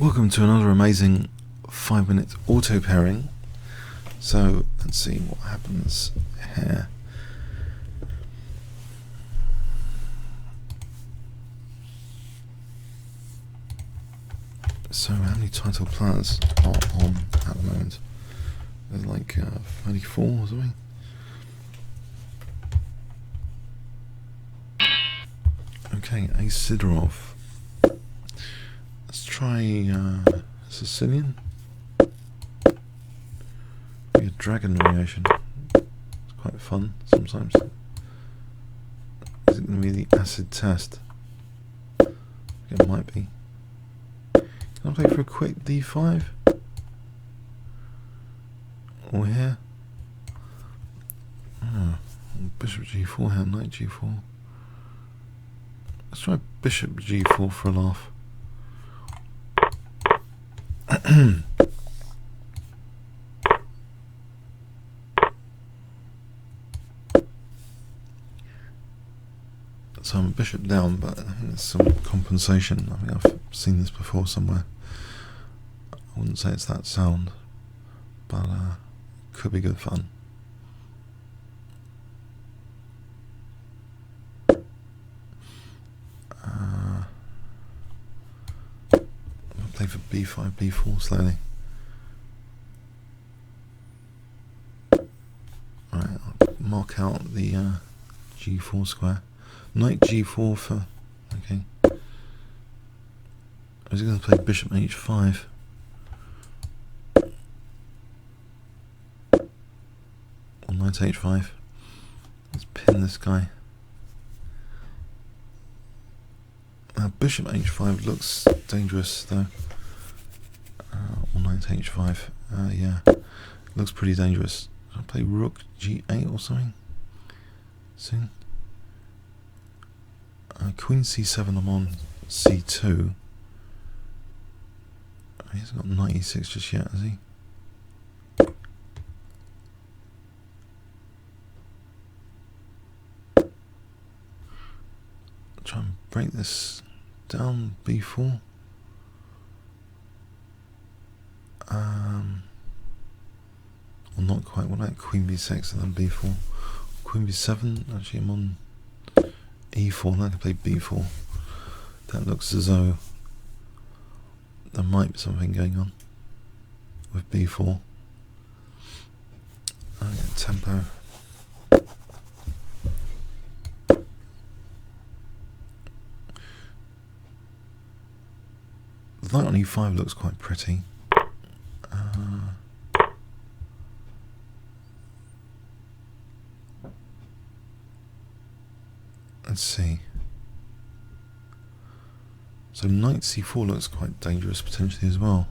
Welcome to another amazing 5-minute auto pairing. So let's see what happens here. So how many title players are on at the moment? There's like 34 or something. Okay, a Sidorov. Let's try Sicilian. Be a dragon variation. It's quite fun sometimes. Is it going to be the acid test? It might be. Can I play for a quick d5? Or here? Oh, bishop g4 here, knight g4. Let's try bishop g4 for a laugh. So I'm a bishop down, but I think there's some compensation. I think I've seen this before somewhere. I wouldn't say it's that sound, but could be good fun. I'll play for b5, b4 slowly. Alright, I'll mark out the g4 square. Knight g4 for... okay. I was going to play bishop h5. Or knight h5. Let's pin this guy. Now bishop h5 looks dangerous though. Or knight h5. Yeah, looks pretty dangerous. I'll play rook g8 or something soon. Queen c7, I'm on c2. He hasn't got knight e6 just yet, has he? I'll try and break this down, b4. Well, not quite. What about queen b6 and then b4? Queen b7. Actually, I'm on e4. Now I can play b4. That looks as though there might be something going on with b4. I get tempo. The knight on e5 looks quite pretty. Let's see. So knight c4 looks quite dangerous potentially as well.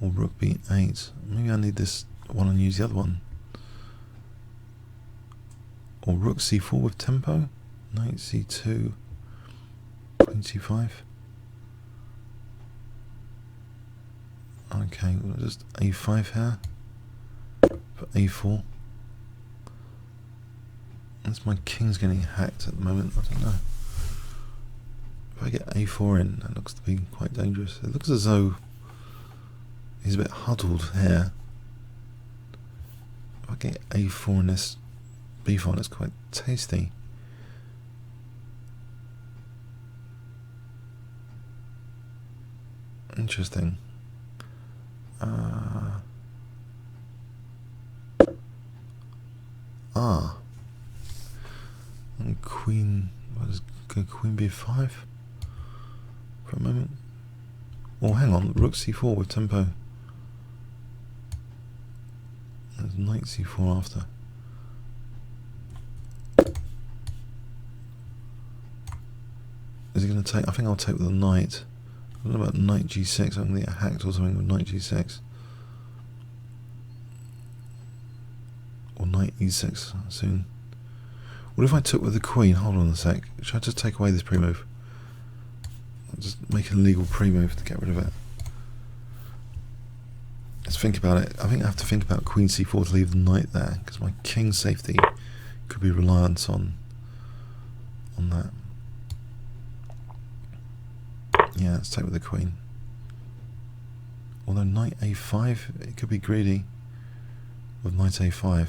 Or rook b8. Maybe I need this one and use the other one. Or rook c4 with tempo. Knight c2. Queen c5. Okay, well, just a5 here. For a4. That's my king's getting hacked at the moment. I don't know. If I get a4 in, that looks to be quite dangerous. It looks as though he's a bit huddled here. If I get a4 in this b4, it's quite tasty. Interesting. And queen, let's go queen b5 for a moment. Oh, hang on, rook c4 with tempo. There's knight c4 after. Is he going to take? I think I'll take with the knight. I don't know about knight g6. I'm going to get hacked or something with knight g6. Or knight e6 soon. What if I took with the queen? Hold on a sec. Should I just take away this pre-move? I'll just make a legal pre-move to get rid of it. Let's think about it. I think I have to think about queen c4 to leave the knight there, because my king's safety could be reliant on that. Yeah, let's take with the queen. Although knight a5, it could be greedy with knight a5.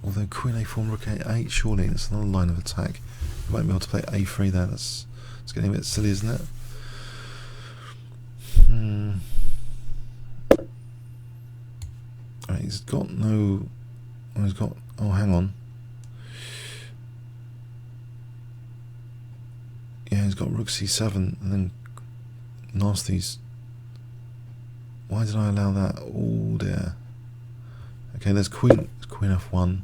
Although queen a4, rook a8, surely it's another line of attack. You might be able to play a3 there. It's getting a bit silly, isn't it? Right, he's got no. Oh, he's got. Oh, hang on. Yeah, he's got rook c7 and then nasties. Why did I allow that? Oh dear. Okay, there's queen f1.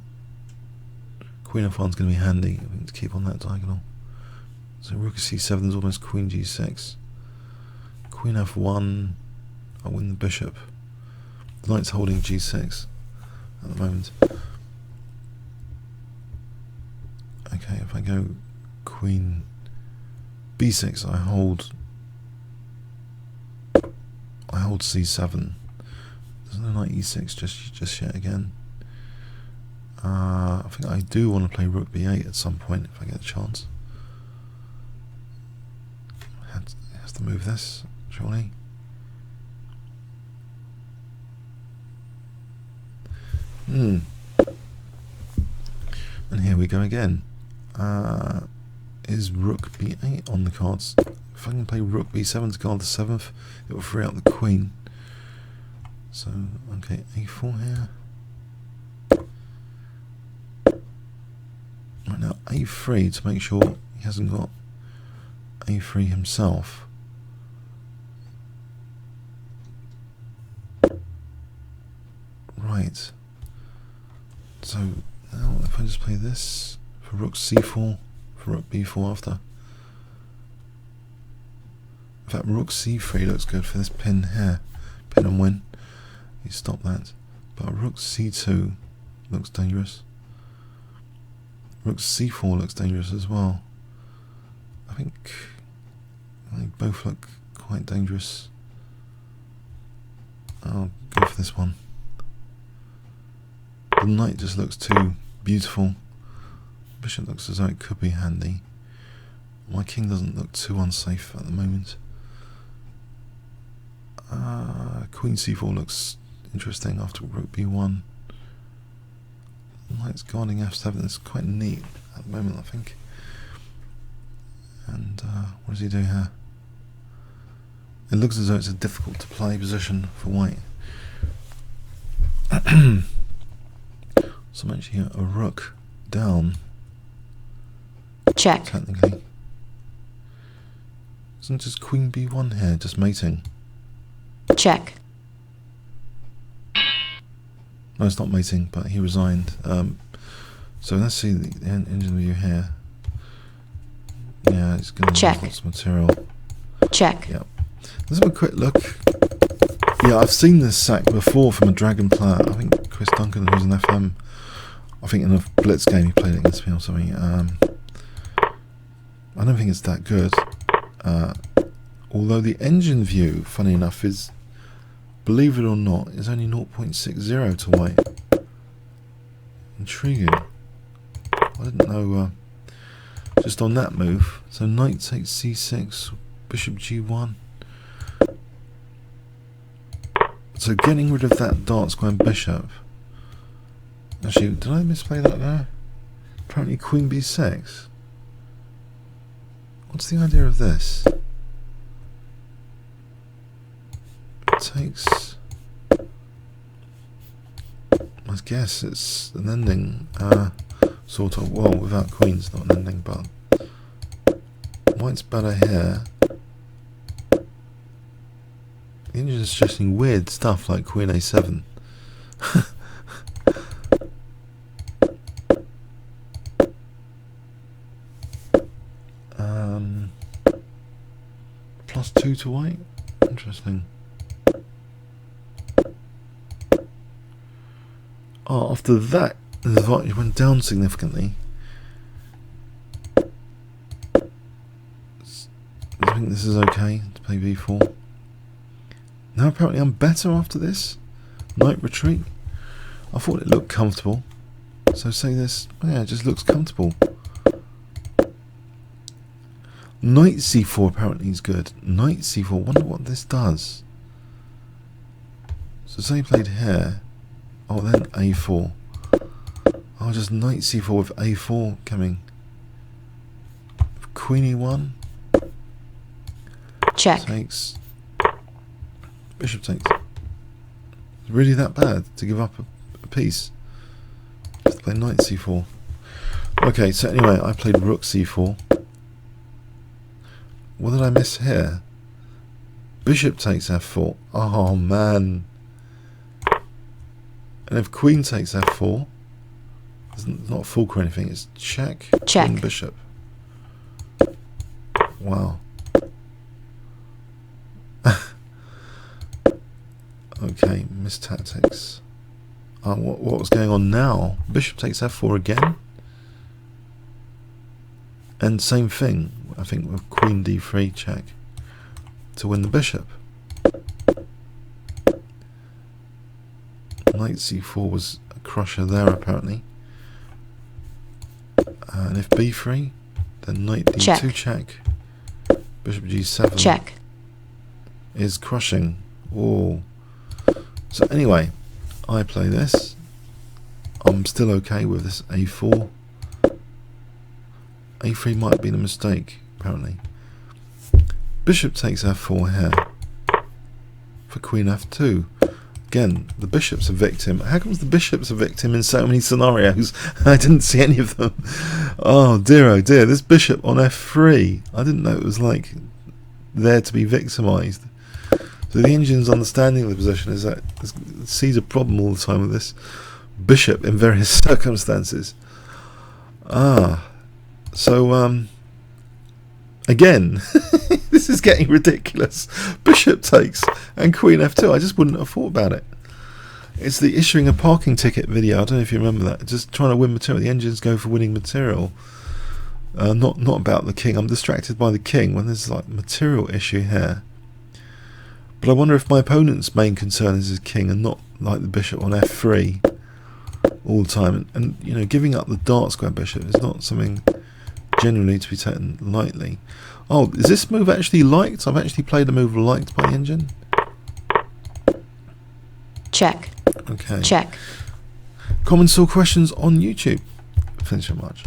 Queen f1's going to be handy. We need to keep on that diagonal. So rook c7 is almost queen g6. Queen f1. I win the bishop. The knight's holding g6 at the moment. Okay, if I go queen b6, I hold c7. There's no knight e6 just yet again. I think I do want to play rook b8 at some point if I get a chance. It has to move this, surely. And here we go again. Is rook b8 on the cards? If I can play rook b7 to guard the 7th, it will free out the queen. So, okay, a4 here. Right now, a3 to make sure he hasn't got a3 himself. Right. So, now if I just play this for rook c4, for rook b4 after. In fact, rook c3 looks good for this pin here. Pin and win. You stop that. But rook c2 looks dangerous. Rook c4 looks dangerous as well. I think they both look quite dangerous. I'll go for this one. The knight just looks too beautiful. Bishop looks as though it could be handy. My king doesn't look too unsafe at the moment. Queen c4 looks interesting after rook b1. Knight's guarding f7. It's quite neat at the moment, I think. And what does he do here? It looks as though it's a difficult to play position for white. So I'm actually a rook down. Check. Technically. Isn't just queen b1 here, just mating? Check. No, it's not mating, but he resigned. So let's see the engine view here. Yeah, it's going to use lots of material. Check. Yep. Let's have a quick look. Yeah, I've seen this sack before from a Dragon player. I think Chris Duncan, who's an FM. I think in a Blitz game he played it against me or something. I don't think it's that good. Although the engine view, funny enough, is, believe it or not, is only 0.60 to white. Intriguing. I didn't know. Just on that move. So knight takes c6, bishop g1. So getting rid of that dark square bishop. Actually, did I misplay that there? Apparently queen b6. What's the idea of this? It takes... I guess it's an ending, sort of. Well, without queens, not an ending, but white's better here. The engine's suggesting weird stuff like queen a7. +2 to white. Interesting. Oh, after that, the advantage went down significantly. I think this is okay to play b4. Now apparently I'm better after this. Knight retreat. I thought it looked comfortable. So say this, yeah, it just looks comfortable. Knight c4 apparently is good. Knight c4. Wonder what this does. So say he played here. Oh, then a4. Oh, just knight c4 with a4 coming. Queen e1. Check. Takes. Bishop takes. It's really that bad to give up a piece? Just play knight c4. Okay, so anyway, I played rook c4. What did I miss here? Bishop takes f4. Oh man. And if queen takes f4, it's not fork or anything, it's check. Check. Queen bishop. Wow. Okay, missed tactics. What was going on now? Bishop takes f4 again. And same thing, I think, with queen d3 check to win the bishop. Knight c4 was a crusher there apparently. And if b3, then knight d2 check. Bishop g7 Check. is crushing. Oh. So anyway, I play this. I'm still okay with this a4. a3 might have been a mistake, apparently. Bishop takes f4 here for queen f2. Again, the bishop's a victim. How comes the bishop's a victim in so many scenarios? I didn't see any of them. Oh dear, this bishop on f3. I didn't know it was like there to be victimized. So the engine's understanding of the position is that it sees a problem all the time with this bishop in various circumstances. So again, this is getting ridiculous. Bishop takes and queen f2. I just wouldn't have thought about it. It's the issuing a parking ticket video. I don't know if you remember that. Just trying to win material. The engines go for winning material. Not about the king. I'm distracted by the king when there's like material issue here. But I wonder if my opponent's main concern is his king and not like the bishop on f3 all the time. And you know, giving up the dark square bishop is not something genuinely to be taken lightly. Oh, is this move actually liked? I've actually played a move liked by the engine. Check. Okay. Check. Comments or questions on YouTube? Thanks so much.